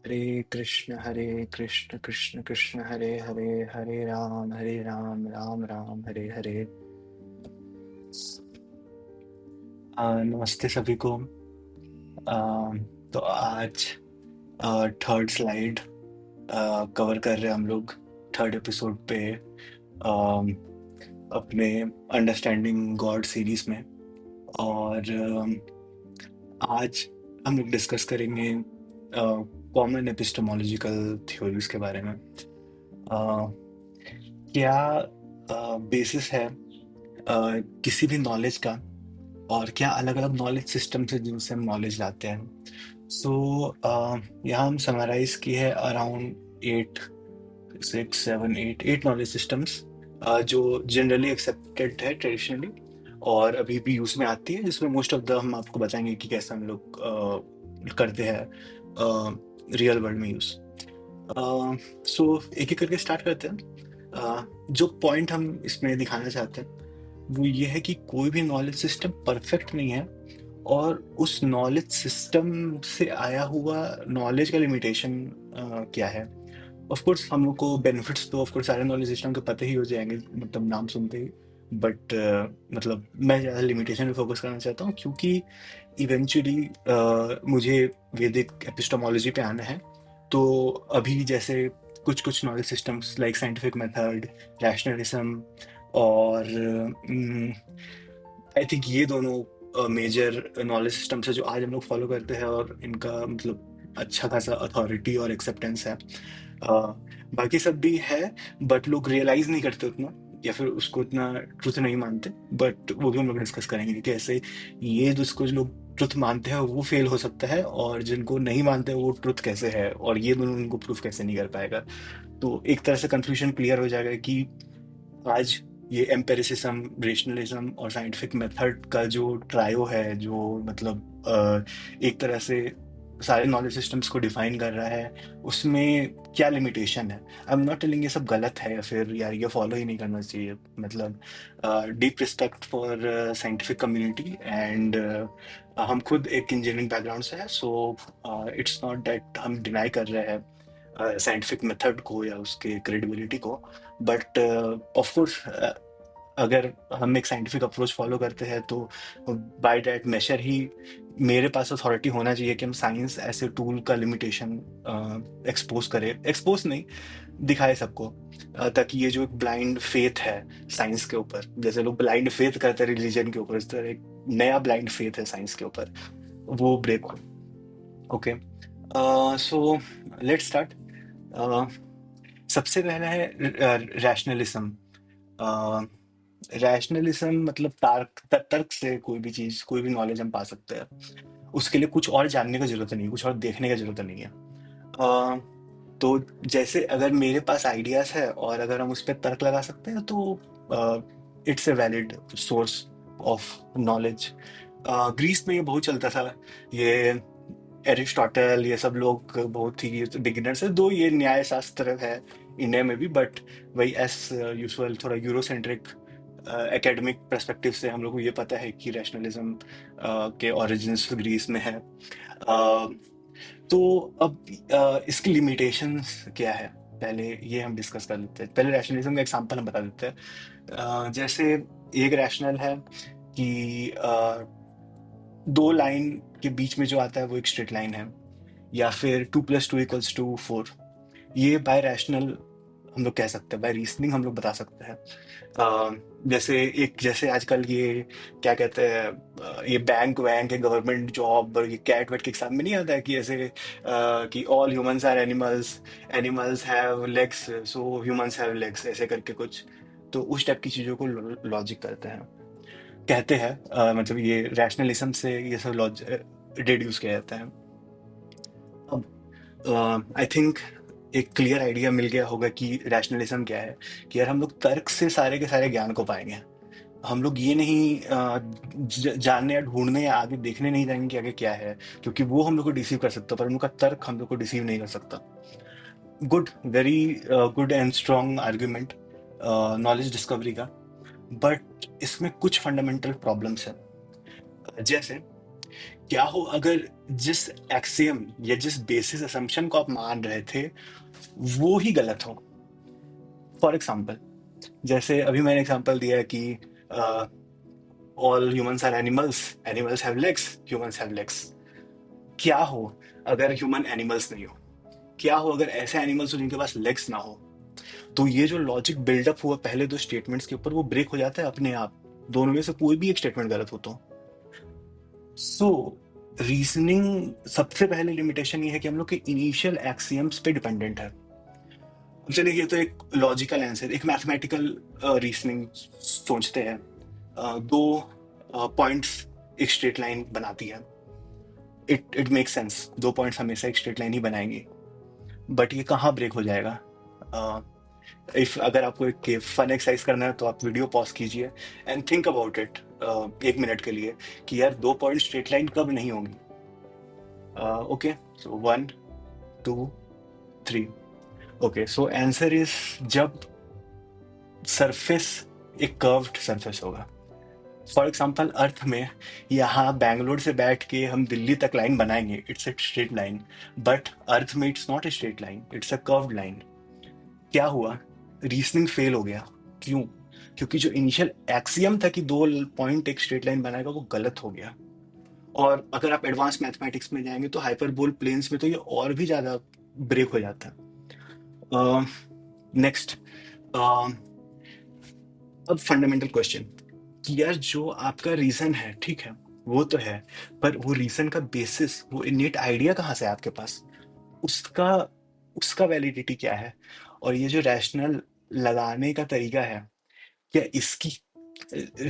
हरे कृष्ण कृष्ण कृष्ण हरे हरे, हरे राम राम राम हरे हरे। नमस्ते सभी को। तो आज थर्ड स्लाइड कवर कर रहे हैं हम लोग थर्ड एपिसोड पे, अम, अपने अंडरस्टैंडिंग गॉड सीरीज में। और आज हम लोग डिस्कस करेंगे कॉमन एपिस्टेमोलॉजिकल थ्योरीज के बारे में। अ, क्या बेसिस है किसी भी नॉलेज का, और क्या अलग अलग नॉलेज सिस्टम से जिनसे हम नॉलेज लाते हैं। सो यहाँ हम समराइज की है around eight, six seven eight knowledge systems जो जनरली एक्सेप्टेड है ट्रेडिशनली, और अभी भी यूज में आती है, जिसमें मोस्ट ऑफ द हम आपको बताएंगे कि कैसे हम लोग करते हैं रियल वर्ल्ड में यूज। सो एक एक करके स्टार्ट करते हैं। जो पॉइंट हम इसमें दिखाना चाहते हैं वो ये है कि कोई भी नॉलेज सिस्टम परफेक्ट नहीं है, और उस नॉलेज सिस्टम से आया हुआ नॉलेज का लिमिटेशन क्या है। ऑफ कोर्स हम लोग को बेनिफिट्स तो ऑफ कोर्स सारे नॉलेज सिस्टम के पते ही हो जाएंगे, मतलब नाम सुनते ही। बट मतलब मैं ज़्यादा लिमिटेशन पे फोकस करना चाहता हूँ, क्योंकि इवेंचुअली मुझे वैदिक एपिस्टेमोलॉजी पे आना है। तो अभी जैसे कुछ कुछ knowledge systems like scientific method, rationalism, और आई थिंक ये दोनों मेजर नॉलेज सिस्टम्स है जो आज हम लोग फॉलो करते हैं, और इनका मतलब अच्छा खासा अथॉरिटी और एक्सेप्टेंस है। बाकी सब भी है, बट लोग रियलाइज नहीं करते उतना, या फिर उसको उतना ट्रुथ नहीं मानते। बट वो भी हम लोग डिस्कस करेंगे कि कैसे ये जिसको जो लोग ट्रुथ मानते हैं वो फेल हो सकता है, और जिनको नहीं मानते वो ट्रुथ कैसे है, और ये दोनों उनको प्रूफ कैसे नहीं कर पाएगा। तो एक तरह से कंफ्यूजन क्लियर हो जाएगा कि आज ये एम्पेरिसिज्म, रेशनलिज्म और साइंटिफिक मेथड का जो ट्रायो है, जो मतलब एक तरह से सारे नॉलेज सिस्टम्स को डिफाइन कर रहा है, उसमें क्या लिमिटेशन है। आई एम नॉट टेलिंग ये सब गलत है या फिर यार ये फॉलो ही नहीं करना चाहिए। मतलब deep respect for scientific community, and हम खुद एक इंजीनियरिंग बैकग्राउंड से है, सो इट्स नॉट दैट हम डिनाई कर रहे हैं साइंटिफिक मेथड को या उसके क्रेडिबिलिटी को। बट ऑफ कोर्स अगर हम एक साइंटिफिक अप्रोच फॉलो करते हैं तो बाय दैट मेशर ही मेरे पास अथॉरिटी होना चाहिए कि हम साइंस ऐसे टूल का लिमिटेशन एक्सपोज करें, एक्सपोज नहीं, दिखाए सबको। ताकि ये जो एक ब्लाइंड फेथ है साइंस के ऊपर, जैसे लोग ब्लाइंड फेथ करते हैं रिलीजन के ऊपर, इस तरह एक नया ब्लाइंड फेथ है साइंस के ऊपर, वो ब्रेक हो। Okay, so let's start. सबसे पहला है रैशनलिज्म। रैशनलिज्म मतलब तर्क से कोई भी चीज, कोई भी नॉलेज हम पा सकते हैं। उसके लिए कुछ और जानने की जरूरत नहीं, कुछ और देखने की जरूरत नहीं है। अ, तो जैसे अगर मेरे पास आइडियाज है और अगर हम उस पर तर्क लगा सकते हैं, तो it's a valid source of knowledge. Greece में ये बहुत चलता था। ये एरिस्टोटल, ये सब लोग बहुत ही बिगिनर्स है, दो ये न्याय शास्त्र है इंडिया में भी, बट वही एस यूजुअल थोड़ा यूरोसेंट्रिक एकेडमिक पर्सपेक्टिव से हम लोग को ये पता है कि रैशनलिज्म के ओरिजिन्स ग्रीस में है। तो अब इसकी लिमिटेशंस क्या है, पहले ये हम डिस्कस कर लेते हैं। पहले रैशनलिज्म का एग्जांपल हम बता देते हैं। जैसे एक रैशनल है कि दो लाइन के बीच में जो आता है वो एक स्ट्रेट लाइन है, या फिर 2+2=4। ये बाय रैशनल हम लोग कह सकते हैं, बाय रीजनिंग हम लोग बता सकते हैं। जैसे एक, जैसे आजकल ये क्या कहते हैं, ये बैंक वैंक है, गवर्नमेंट जॉब, और ये कैट वेट के एग्जाम में नहीं आता है कि ऐसे कि all humans are animals, animals have legs so humans have legs, ऐसे करके कुछ। तो उस टाइप की चीजों को लॉजिक करते हैं, कहते हैं। मतलब ये रैशनलिज्म से ये सब लॉजिक डिड्यूस किया जाता है। अब आई थिंक एक क्लियर आइडिया मिल गया होगा कि रैशनलिज्म क्या है। कि यार हम लोग तर्क से सारे के सारे ज्ञान को पाएंगे। हम लोग ये नहीं जानने या ढूंढने या आगे देखने नहीं जाएंगे कि आगे क्या है, क्योंकि वो हम लोग को डिसीव कर सकता है, पर उनका तर्क हम लोग को डिसीव नहीं कर सकता। Good, very good and strong argument knowledge discovery का। बट इसमें कुछ फंडामेंटल प्रॉब्लम्स हैं। जैसे क्या हो अगर जिस एक्सियम या जिस बेसिस असम्पशन को आप मान रहे थे वो ही गलत हो। फॉर एग्जाम्पल, जैसे अभी मैंने एग्जाम्पल दिया कि all humans are animals, animals have legs, humans have legs. क्या हो अगर ह्यूमन एनिमल्स नहीं हो? क्या हो अगर ऐसे एनिमल्स हो जिनके पास लेग्स ना हो? तो ये जो लॉजिक बिल्डअप हुआ पहले दो स्टेटमेंट्स के ऊपर, वो ब्रेक हो जाता है अपने आप। दोनों में से कोई भी एक स्टेटमेंट गलत हो तो। सो रीजनिंग सबसे पहले लिमिटेशन ये है कि हम लोग के इनिशियल एक्सियम्स पे डिपेंडेंट है। अब चलिए, ये तो एक लॉजिकल आंसर, एक मैथमेटिकल रीजनिंग सोचते हैं। दो पॉइंट्स एक स्ट्रेट लाइन बनाती है। इट मेक सेंस, दो पॉइंट्स हमेशा एक स्ट्रेट लाइन ही बनाएंगे। बट ये कहाँ ब्रेक हो जाएगा? इफ अगर आपको एक फन एक्सरसाइज करना है तो आप वीडियो पॉज कीजिए and think about it 1 minute के लिए, कि यार दो पॉइंट स्ट्रेट लाइन कब नहीं होंगी। Okay, so 1 2 3। Okay, so answer is जब सरफेस एक कर्व्ड सरफेस होगा। फॉर एग्जाम्पल, अर्थ में यहाँ बैंगलोर से बैठ के हम दिल्ली तक लाइन बनाएंगे, it's a straight line. But earth में it's not a straight line, it's a curved line. क्या हुआ? रीजनिंग फेल हो गया। क्यों? क्योंकि जो इनिशियल एक्सियम था कि दो पॉइंट एक स्ट्रेट लाइन बनाएगा, वो गलत हो गया। और अगर आप एडवांस मैथमेटिक्स में जाएंगे तो हाइपरबोल प्लेन्स में तो ये और भी ज्यादा ब्रेक हो जाता है। नेक्स्ट, अब फंडामेंटल क्वेश्चन कि यार जो आपका रीजन है, ठीक है, वो तो है, पर वो रीजन का बेसिस, वो इनेट आइडिया कहाँ से है आपके पास? उसका उसका वैलिडिटी क्या है? और ये जो रैशनल लगाने का तरीका है, क्या इसकी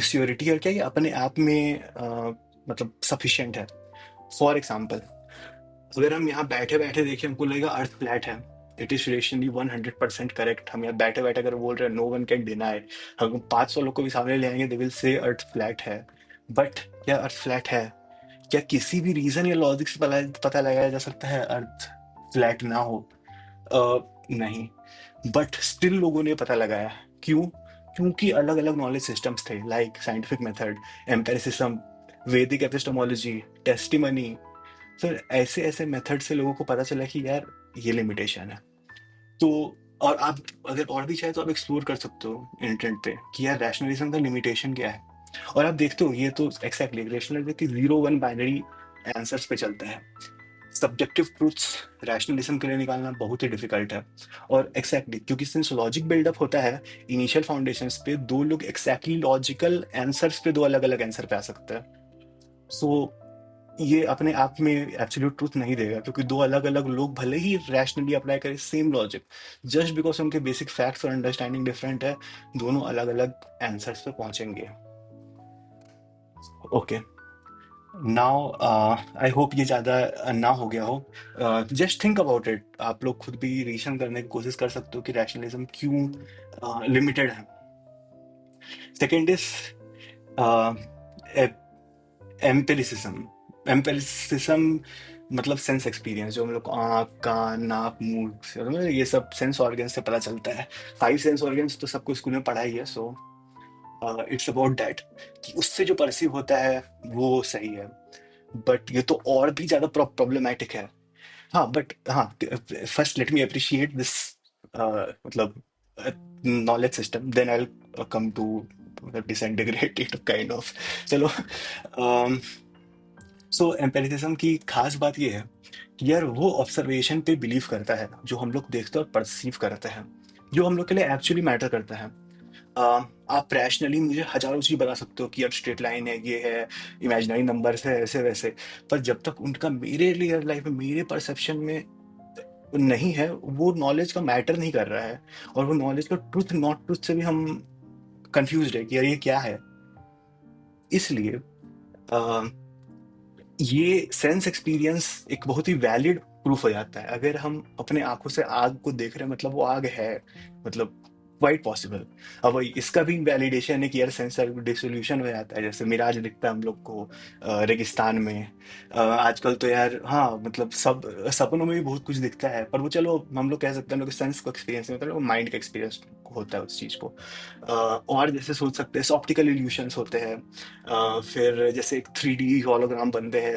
श्योरिटी है? क्या ये अपने आप में मतलब सफिशिएंट है? फॉर एग्जाम्पल, अगर हम यहाँ बैठे बैठे देखें, हमको लगेगा अर्थ फ्लैट है, इट इज रेशनली 100% करेक्ट। हम यहाँ बैठे बैठे अगर बोल रहे हैं, नो वन कैन डिनाई। हम 500 लोग को भी सामने ले आएंगे, they will say earth flat है। बट क्या अर्थ फ्लैट है? क्या किसी भी रीजन या लॉजिक से पता लगाया जा सकता है अर्थ फ्लैट ना हो? नहीं। बट स्टिल लोगों ने पता लगाया। क्यों? क्योंकि अलग अलग नॉलेज सिस्टम्स थे, लाइक साइंटिफिक मेथड, एम्पेरिसिज्म, वैदिक एपिस्टेमोलॉजी, टेस्टिमनी। फिर ऐसे ऐसे मेथड से लोगों को पता चला कि यार ये लिमिटेशन है। तो और आप अगर और भी चाहे तो आप एक्सप्लोर कर सकते हो इंटरनेट पे कि यार रैशनलिज्म का लिमिटेशन क्या है। और आप देखते हो ये तो एक्जैक्टली रैशनलिज्म की 0 1 बाइनरी आंसर्स पे चलता है। सब्जेक्टिव ट्रूथ्स रैशनलिज्म के लिए निकालना बहुत ही डिफिकल्ट है। और एक्जैक्टली क्योंकि सिंस लॉजिक बिल्डअप होता है इनिशियल फाउंडेशंस पे, दो लोग एक्जैक्टली लॉजिकल आंसर्स पे दो अलग अलग आंसर पे आ सकते हैं। सो ये अपने आप में एब्सोल्यूट ट्रूथ नहीं देगा, क्योंकि दो अलग अलग लोग भले ही रैशनली अप्लाई करें सेम लॉजिक, जस्ट बिकॉज उनके बेसिक फैक्ट्स और अंडरस्टैंडिंग डिफरेंट है, दोनों अलग अलग आंसर्स पे पहुंचेंगे। ओके, नाउ आई होप ये ज़्यादा ना हो गया हो। जस्ट थिंक अबाउट इट, आप लोग खुद भी रीजन करने की कोशिश कर सकते हो कि रैशनलिज्म क्यों लिमिटेड है। Second is empiricism. एम्पेरिसिज्म मतलब सेंस एक्सपीरियंस, जो हम लोग को आँख, कान, नाक, मुंह से, मतलब ये सब सेंस ऑर्गन से पता चलता है। 5 सेंस ऑर्गन्स तो सबको स्कूल में पढ़ा ही है। सो इट्स अबाउट दैट, कि उससे जो परसीव होता है वो सही है। बट ये तो और भी ज्यादा प्रॉब्लमैटिक है। हाँ, बट हाँ, first let me appreciate this मतलब knowledge system, then I will come to disintegrate it kind of. चलो, सो एम्पेरिसिज्म की खास बात यह है कि यार वो ऑब्जर्वेशन पे बिलीव करता है, जो हम लोग देखते हैं और परसीव करते हैं, जो हम लोग के लिए एक्चुअली मैटर करता है। आप रैशनली मुझे हजारों चीज बता सकते हो कि अब स्ट्रेट लाइन है, ये है, इमेजिनरी नंबर्स है, ऐसे वैसे, पर जब तक उनका मेरे रियल लाइफ में, मेरे परसेप्शन में नहीं है, वो नॉलेज का मैटर नहीं कर रहा है। और वो नॉलेज का ट्रूथ नॉट ट्रूथ से भी हम कंफ्यूज है कि यार ये क्या है। इसलिए अ, ये सेंस एक्सपीरियंस एक बहुत ही वैलिड प्रूफ हो जाता है। अगर हम अपने आंखों से आग को देख रहे हैं, मतलब वो आग है, मतलब क्वाइट पॉसिबल। अब वही इसका भी वैलिडेशन है कि यार सेंसर डिसोल्यूशन हो जाता है, जैसे मिराज दिखता है हम लोग को रेगिस्तान में। आजकल तो यार हाँ मतलब सब सपनों में भी बहुत कुछ दिखता है, पर वो चलो हम लोग कह सकते हैं हम लोग सेंस को एक्सपीरियंस नहीं होता, वो माइंड का एक्सपीरियंस होता है उस चीज को। और जैसे सोच सकते हैं ऑप्टिकल इल्यूशंस होते हैं। फिर जैसे एक 3D हॉलोग्राम बनते हैं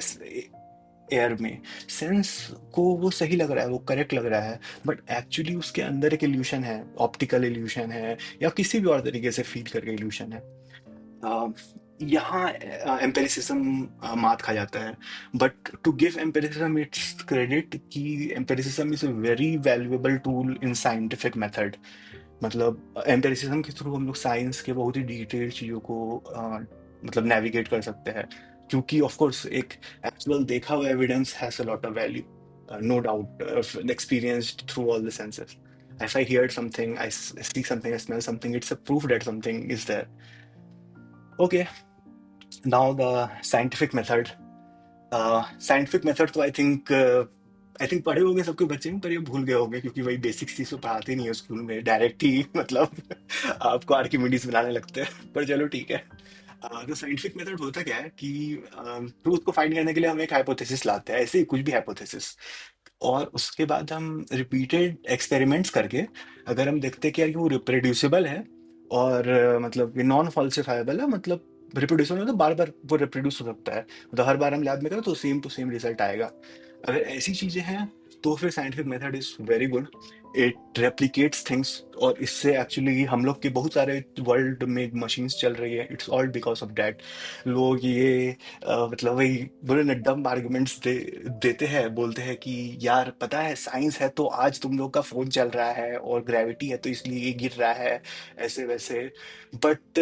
एयर में, सेंस को वो सही लग रहा है, वो करेक्ट लग रहा है, बट एक्चुअली उसके अंदर एक इल्यूशन है, ऑप्टिकल इल्यूशन है या किसी भी और तरीके से फील करके इल्यूशन है। अ, यहाँ एम्पेरिसिज्म मात खा जाता है। But to give empiricism its credit कि empiricism is a very valuable tool in scientific method. मतलब एम्पेरिसिज्म के थ्रू हम लोग साइंस के बहुत ही डिटेल्ड चीज़ों को मतलब नेविगेट कर सकते हैं, क्योंकि ऑफ कोर्स एक एक्चुअल देखा हुआ evidence has a lot of value, no doubt, experienced through all the senses. If I hear something, see something, I smell something, it's a proof that something is there. Okay, now the scientific method. Scientific method तो I think पढ़े होंगे सबके बच्चे में, पर ये भूल गए होंगे क्योंकि वही बेसिक चीज तो पढ़ाते नहीं है स्कूल में, डायरेक्ट ही मतलब आपको आर्किमिडीज बनाने लगते हैं, पर चलो ठीक है। तो साइंटिफिक मेथड होता क्या है कि ट्रूथ को फाइंड करने के लिए हम एक हाइपोथेसिस लाते हैं, ऐसे ही कुछ भी हाइपोथेसिस, और उसके बाद हम रिपीटेड एक्सपेरिमेंट्स करके अगर हम देखते हैं कि यार ये वो रिप्रोड्यूसिबल है और मतलब ये नॉन फॉल्सिफाइबल है, मतलब रिप्रोड्यूसिबल मतलब बार बार वो रिप्रोड्यूस हो सकता है, मतलब हर बार हम लैब में करें तो सेम टू सेम रिजल्ट आएगा, अगर ऐसी चीजें हैं तो फिर scientific method is very good. It replicates things, और इससे एक्चुअली हम लोग के बहुत सारे वर्ल्ड में मशीन्स चल रही है, it's all because of that. लोग ये मतलब वही बोले ना डम आर्गुमेंट्स देते हैं, बोलते हैं कि यार पता है साइंस है तो आज तुम लोग का फोन चल रहा है, और ग्रेविटी है तो इसलिए ये गिर रहा है, ऐसे वैसे। बट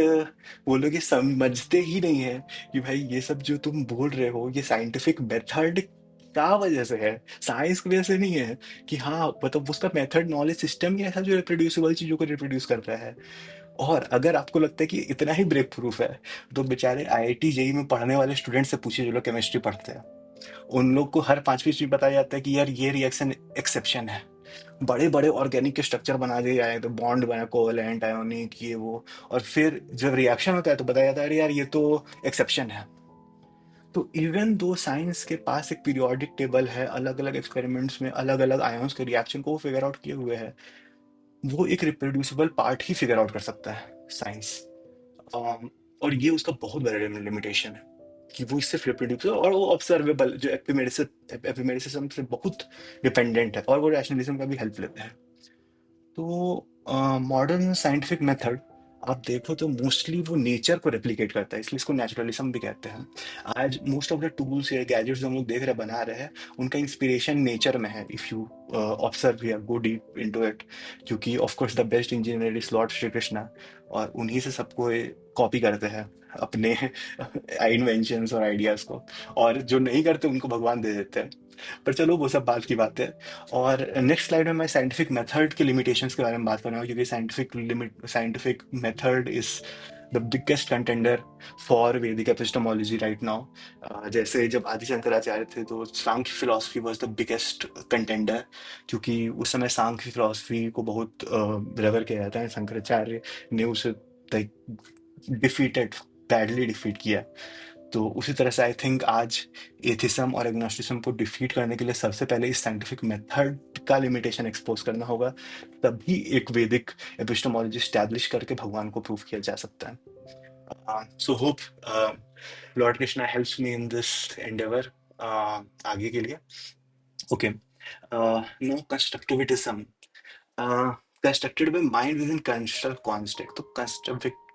वो लोग ये समझते ही नहीं है कि भाई ये सब जो तुम बोल रहे हो ये साइंटिफिक मेथड का वजह से है, साइंस की वजह से नहीं है। कि हाँ मतलब उसका मेथड नॉलेज सिस्टम ही ऐसा जो रिप्रोड्यूसिबल चीजों को रिप्रोड्यूस करता है। और अगर आपको लगता है कि इतना ही ब्रेक प्रूफ है, तो बेचारे आईआईटी जेई में पढ़ने वाले स्टूडेंट से पूछिए जो लोग केमिस्ट्री पढ़ते हैं, उन लोग को हर 5वीं चीज बताया जाता है कि यार ये रिएक्शन एक्सेप्शन है। बड़े बड़े ऑर्गेनिक के स्ट्रक्चर बना दिए जाए, तो बॉन्ड बना कोवैलेंट आयोनिक ये वो, और फिर जब रिएक्शन होता है तो बताया जाता है अरे यार ये तो एक्सेप्शन है। तो इवन दो साइंस के पास एक पीरियोडिक टेबल है, अलग अलग एक्सपेरिमेंट्स में अलग अलग आयोन्स के रिएक्शन को फिगर आउट किए हुए है, वो एक रिप्रोड्यूसिबल पार्ट ही फिगर आउट कर सकता है साइंस। और ये उसका बहुत बड़ा लिमिटेशन है कि वो सिर्फ रिप्रोड्यूसिबल और वो ऑब्जर्वेबल, जो एपिमेरिसिज्म से बहुत डिपेंडेंट है, और वो रैशनलिज्म का भी हेल्प लेते हैं। तो मॉडर्न साइंटिफिक मेथड आप देखो तो मोस्टली वो नेचर को रेप्लिकेट करता है, इसलिए इसको नेचुरलिज्म भी कहते हैं। आज मोस्ट ऑफ द टूल्स या गैजेट्स जो हम लोग देख रहे हैं बना रहे हैं, उनका इंस्पिरेशन नेचर में है, इफ यू ऑब्जर्व या गो डीप इनटू इट। क्योंकि of course the best engineer is Lord Shri Krishna, और उन्हीं से सबको कॉपी करते हैं अपने इन्वेंशंस और आइडियाज को, और जो नहीं करते उनको भगवान दे देते हैं। पर चलो वो सब बात की बात है। और नेक्स्ट स्लाइड में मैं साइंटिफिक मेथड के लिमिटेशंस के बारे में बात कर रहा हूँ, क्योंकि scientific method is the biggest contender for Vedic epistemology right now. जैसे जब आदि शंकराचार्य थे तो Sankhya philosophy was the biggest contender, क्योंकि उस समय सांख्य फिलोसफी को बहुत रेवर किया जाता है, शंकराचार्य ने उसे डिफीटेड, बैडली डिफीट किया। तो उसी तरह से आई थिंक आज एथिज्म और एग्नोस्टिसिज्म को डिफीट करने के लिए सबसे पहले इस साइंटिफिक मेथड का लिमिटेशन एक्सपोज करना होगा, तभी एक वैदिक एपिस्टेमोलॉजी स्टैब्लिश करके भगवान को प्रूव किया जा सकता है। So hope lord Krishna helps me in this endeavour आगे के लिए। Okay, no constructivism, constructed by mind within construct constant. तो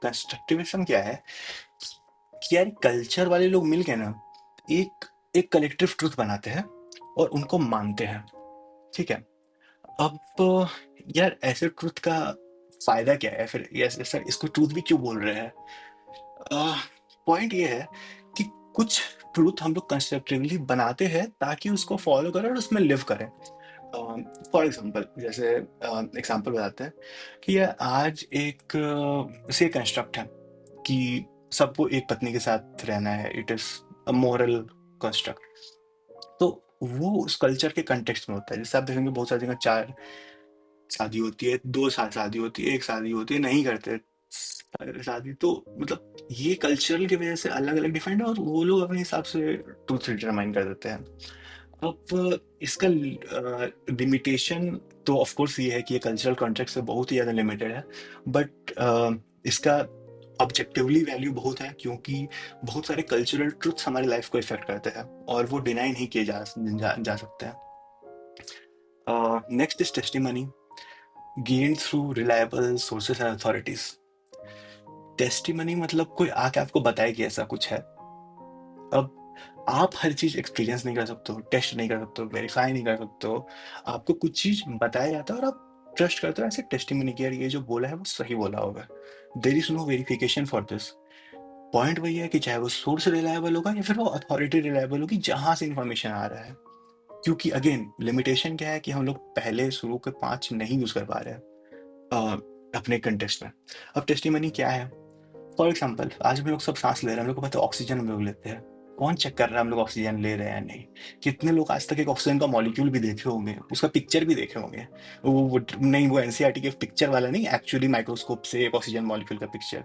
कंस्ट्रक्टिविज्म क्या है कि यार कल्चर वाले लोग मिल के ना एक एक कलेक्टिव ट्रूथ बनाते हैं और उनको मानते हैं, ठीक है। अब यार ऐसे ट्रूथ का फायदा क्या है फिर, यस सर इसको ट्रूथ भी क्यों बोल रहे हैं। पॉइंट ये है कि कुछ ट्रूथ हम लोग कंस्ट्रक्टिवली बनाते हैं ताकि उसको फॉलो करें और उसमें लिव करें। फॉर एग्जाम्पल, जैसे एग्जाम्पल बताते हैं कि यार आज एक से कंस्ट्रक्ट है कि सबको एक पत्नी के साथ रहना है, it is a moral construct. तो वो उस कल्चर के कंटेक्स्ट में होता है, जैसे आप देखेंगे बहुत सारी जगह चार शादी होती है, 2 साल शादी होती है, एक शादी होती है, नहीं करते शादी। तो मतलब ये कल्चरल की वजह से अलग अलग डिफाइंड है, और वो लोग अपने हिसाब से ट्रूथ डिटरमाइन कर देते हैं। अब इसका लिमिटेशन तो ऑफ कोर्स ये है कि ये कल्चरल कॉन्टेक्स्ट से बहुत ही ज़्यादा लिमिटेड है, बट इसका ऑब्जेक्टिवली वैल्यू बहुत है, क्योंकि बहुत सारे कल्चरल ट्रुथ्स हमारे लाइफ को इफेक्ट करते हैं और वो डिनाई नहीं किए जा सकते हैं। Next is testimony gained through reliable sources and authorities. Testimony मतलब कोई आके आपको बताए कि ऐसा कुछ है। अब आप हर चीज एक्सपीरियंस नहीं कर सकते हो, टेस्ट नहीं कर सकते हो, वेरीफाई नहीं कर सकते हो। आपको कुछ चीज बताया जाता है और आप ट्रस्ट करते हो ऐसे टेस्टिमनी की, यार ये जो बोला है वो सही बोला होगा। There is no verification for this. Point वही है कि चाहे वो सोर्स रिलायबल होगा या फिर वो अथॉरिटी रिलायबल होगी जहां से इंफॉर्मेशन आ रहा है। क्योंकि अगेन लिमिटेशन क्या है कि हम लोग पहले शुरू के 5 नहीं यूज कर पा रहे हैं अपने कंटेक्स्ट में। अब टेस्टिमनी क्या है? फॉर एग्जाम्पल, आज हम लोग सब सांस ले रहे हैं, हम लोग को पता है ऑक्सीजन हम लोग लेते हैं। कौन चेक कर रहा है हम लोग ऑक्सीजन ले रहे हैं या नहीं? कितने लोग आज तक एक ऑक्सीजन का मॉलिक्यूल भी देखे होंगे, उसका पिक्चर भी देखे होंगे? नहीं, वो एनसीईआरटी के पिक्चर वाला नहीं, एक्चुअली माइक्रोस्कोप से एक ऑक्सीजन मॉलिक्यूल का पिक्चर।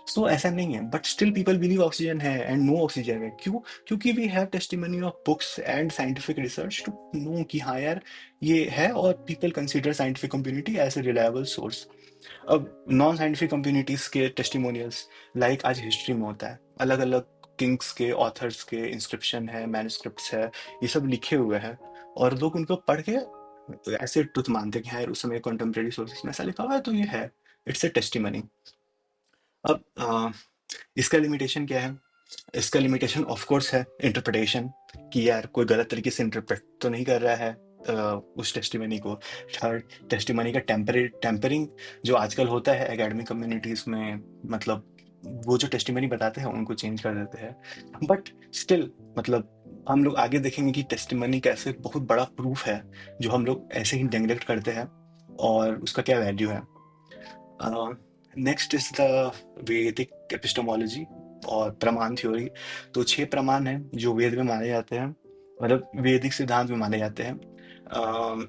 सो ऐसा नहीं है, but still people believe oxygen है एंड नो ऑक्सीजन है। क्यों? क्योंकि we have testimony of books and scientific research to know कि हाँ यार ये है, और people consider scientific community as a reliable source. अब नॉन साइंटिफिक कम्युनिटीज के टेस्टिमोनियल्स, लाइक आज हिस्ट्री में होता है, अलग अलग किंग्स के, ऑथर्स के इंस्क्रिप्शन है, मैन्युस्क्रिप्ट्स है, ये सब लिखे हुए हैं, और लोग उनको पढ़ के ऐसे ट्रुथ मानते हैं कि हाँ यार उस समय कंटेम्प्रेरी सोर्सेस में ऐसा लिखा हुआ है तो ये है, इट्स ए टेस्टिमनी। अब इसका लिमिटेशन क्या है? इसका लिमिटेशन ऑफ कोर्स है इंटरप्रिटेशन, कि यार कोई गलत तरीके से इंटरप्रेट तो नहीं कर रहा है उस टेस्टिमनी को। थर्ड, टेस्टिमनी का टेम्परिंग जो आजकल होता है एकेडमिक कम्युनिटीज में, मतलब वो जो टेस्टिमनी बताते हैं उनको चेंज कर देते हैं। बट स्टिल मतलब हम लोग आगे देखेंगे कि टेस्टिमनी कैसे बहुत बड़ा प्रूफ है जो हम लोग ऐसे ही नेग्लेक्ट करते हैं, और उसका क्या वैल्यू है। नेक्स्ट इज द वैदिक एपिस्टेमोलॉजी और प्रमाण थ्योरी। तो 6 प्रमाण हैं जो वेद में माने जाते हैं, मतलब वैदिक सिद्धांत में माने जाते हैं। अम,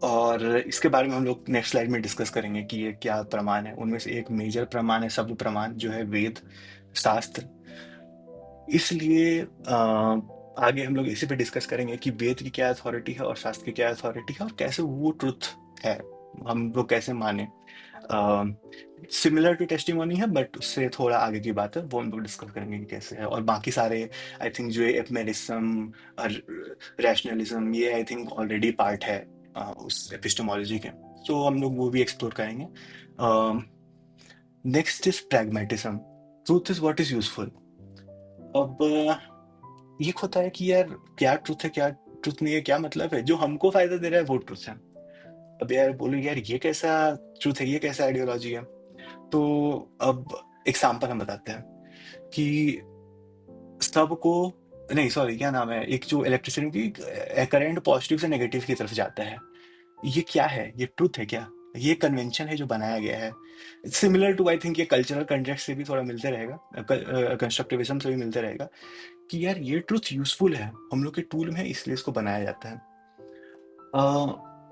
और इसके बारे में हम लोग नेक्स्ट स्लाइड में डिस्कस करेंगे कि ये क्या प्रमाण है। उनमें से एक मेजर प्रमाण है शब्द प्रमाण, जो है वेद शास्त्र। इसलिए आगे हम लोग इसी पे डिस्कस करेंगे कि वेद की क्या अथॉरिटी है और शास्त्र की क्या अथॉरिटी है, और कैसे वो ट्रुथ है हम लोग कैसे माने। सिमिलर टू टेस्टिमोनी है, बट उससे थोड़ा आगे की बात है, वो हम लोग डिस्कस करेंगे कि कैसे है। और बाकी सारे आई थिंक जो एपमेरिज्म और रैशनलिज्म, ये आई थिंक ऑलरेडी पार्ट है उस एपिस्टेमोलॉजी के, तो हम लोग वो भी एक्सप्लोर करेंगे। Next is pragmatism. Truth is what is useful. अब ये होता है कि यार क्या ट्रूथ है, क्या ट्रूथ नहीं है, क्या मतलब है, जो हमको फायदा दे रहा है वो ट्रूथ है। अब यार बोलो यार ये कैसा ट्रूथ है, ये कैसा आइडियोलॉजी है। तो अब एग्जाम्पल हम बताते हैं कि सबको, नहीं सॉरी क्या नाम है, एक जो इलेक्ट्रिसिटी की करंट पॉजिटिव से नेगेटिव की तरफ जाता है, ये क्या है, ये ट्रूथ है क्या? ये कन्वेंशन है जो बनाया गया है। सिमिलर टू आई थिंक ये कल्चरल कंटेक्स्ट से भी थोड़ा मिलते रहेगा, कंस्ट्रक्टिविज्म से भी मिलते रहेगा, कि यार ये ट्रूथ यूजफुल है, हम लोग के टूल में है इसलिए इसको बनाया जाता है।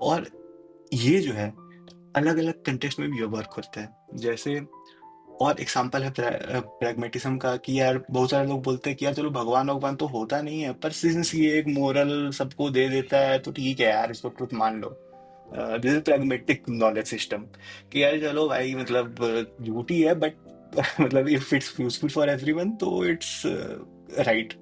और ये जो है अलग अलग कंटेक्स्ट में भी वर्क होता है। जैसे और एग्जाम्पल है प्रैग्मेटिज्म का, कि यार बहुत सारे लोग बोलते हैं कि यार चलो भगवान भगवान तो होता नहीं है, पर सिंस ये एक मोरल सबको दे देता है तो ठीक है यार इसको ट्रुथ मान लो। This is pragmatic knowledge system, कि यार चलो भाई मतलब झूठी है बट मतलब if it's useful for everyone तो इट्स राइट।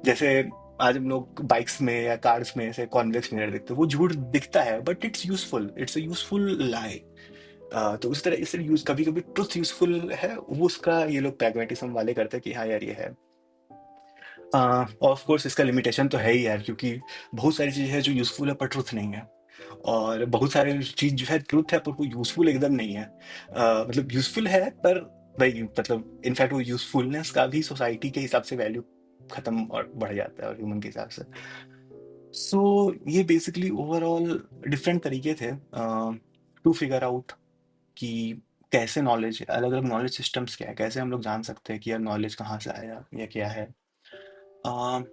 जैसे आज हम लोग बाइक्स में या कार्स में ऐसे कॉन्वेक्स मिरर देखते हैं, वो झूठ दिखता है but it's useful, it's a useful lie. तो उस तरह इससे यूज कभी कभी ट्रुथ यूजफुल है, वो उसका ये लोग प्रैग्मेटिज्म वाले करते हैं कि हाँ यार ये है। ऑफ कोर्स इसका लिमिटेशन तो है ही यार, क्योंकि बहुत सारी चीजें हैं जो यूजफुल है पर ट्रुथ नहीं है, और बहुत सारी चीज जो है ट्रुथ है पर वो यूजफुल एकदम नहीं है। मतलब यूजफुल है पर भाई मतलब इनफैक्ट वो यूजफुलनेस का भी सोसाइटी के हिसाब से वैल्यू खत्म और बढ़ जाता है, और ह्यूमन के हिसाब से। सो ये बेसिकली ओवरऑल डिफरेंट तरीके थे टू फिगर आउट कि कैसे नॉलेज, अलग अलग नॉलेज सिस्टम्स क्या है, कैसे हम लोग जान सकते हैं कि यार नॉलेज कहाँ से आया या क्या है। अ,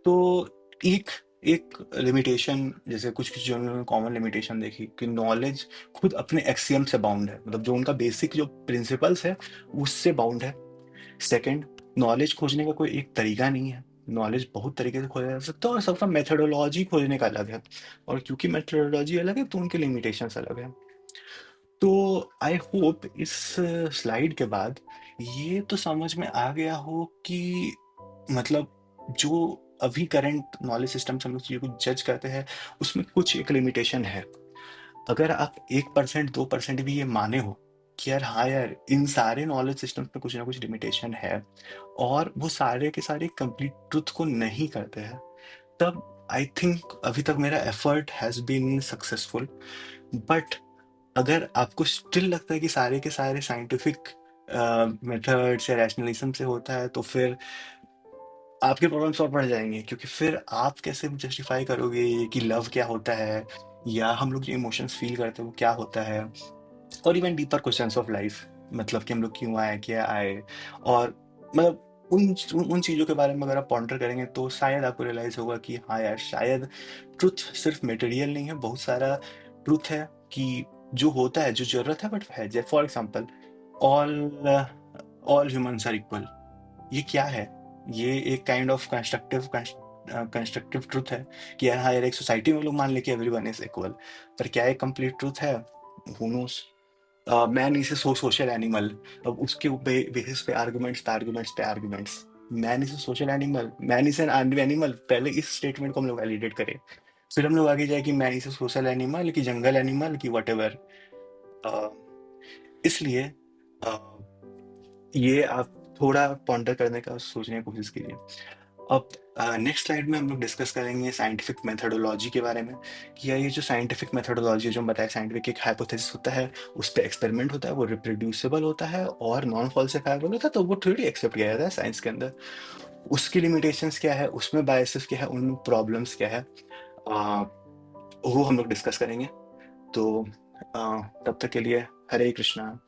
तो एक एक लिमिटेशन, जैसे कुछ कुछ जो उन्होंने कॉमन लिमिटेशन देखी कि नॉलेज खुद अपने एक्सियम से बाउंड है, मतलब जो उनका बेसिक जो प्रिंसिपल्स है उससे बाउंड है। सेकंड, नॉलेज खोजने का कोई एक तरीका नहीं है, नॉलेज बहुत तरीके से खोजा जा सकता है और सबका मेथोडोलॉजी खोजने का अलग है, और क्योंकि मेथोडोलॉजी अलग है तो उनके लिमिटेशंस अलग है। तो आई होप इस स्लाइड के बाद ये तो समझ में आ गया हो कि मतलब जो अभी करंट नॉलेज सिस्टम से हम लोग चीज़ों को जज करते हैं उसमें कुछ एक लिमिटेशन है। अगर आप 1% 2% भी ये माने हो कि यार हाँ यार इन सारे नॉलेज सिस्टम्स में कुछ ना कुछ लिमिटेशन है और वो सारे के सारे कंप्लीट ट्रुथ को नहीं करते हैं, तब आई थिंक अभी तक मेरा effort has been successful. But अगर आपको स्टिल लगता है कि सारे के सारे साइंटिफिक मेथड्स या रैशनलिज्म से होता है, तो फिर आपके प्रॉब्लम्स और बढ़ जाएंगे, क्योंकि फिर आप कैसे जस्टिफाई करोगे कि लव क्या होता है, या हम लोग जो इमोशंस फील करते हैं वो क्या होता है, और even deeper questions of life, मतलब कि हम लोग क्यों आए, क्या आए, और मतलब उन उन चीज़ों के बारे में अगर आप पॉन्डर करेंगे तो शायद आपको रियलाइज होगा कि हाँ यार शायद ट्रुथ सिर्फ मटेरियल नहीं है, बहुत सारा ट्रुथ है कि जो होता है, जो जरूरत है बट है। जैसे for example, all all humans are equal, ये क्या है? ये एक काइंड ऑफ कंस्ट्रक्टिव ट्रुथ है कि यार हाँ यार एक सोसाइटी में लोग मान ले कि एवरीवन इज इक्वल, पर क्या एक कंप्लीट ट्रुथ है? Who knows. Man is a social animal. अब उसके बेसिस पे arguments, man is a social animal, man is an animal, पहले इस स्टेटमेंट को हम लोग वैलिडेट करें, फिर हम लोग आगे जाए कि man is a social animal की जंगल एनिमल की वट एवर। इसलिए अ, ये आप थोड़ा पॉन्डर करने का सोचने की कोशिश कीजिए। अब नेक्स्ट स्लाइड में हम लोग डिस्कस करेंगे साइंटिफिक मेथोडोलॉजी के बारे में, कि यार ये जो साइंटिफिक मेथोडोलॉजी जो हम बताया, साइंटिफिक एक हाइपोथेसिस होता है, उस पर एक्सपेरिमेंट होता है, वो रिप्रोड्यूसिबल होता है और नॉन फॉल्सिफाइबल होता है, तो वो थ्योरी एक्सेप्ट किया जाता है साइंस के अंदर। उसकी लिमिटेशंस क्या है, उसमें बायसेस क्या है, उनमें प्रॉब्लम्स क्या है, अ, वो हम लोग डिस्कस करेंगे। तो तब तक के लिए हरे कृष्णा।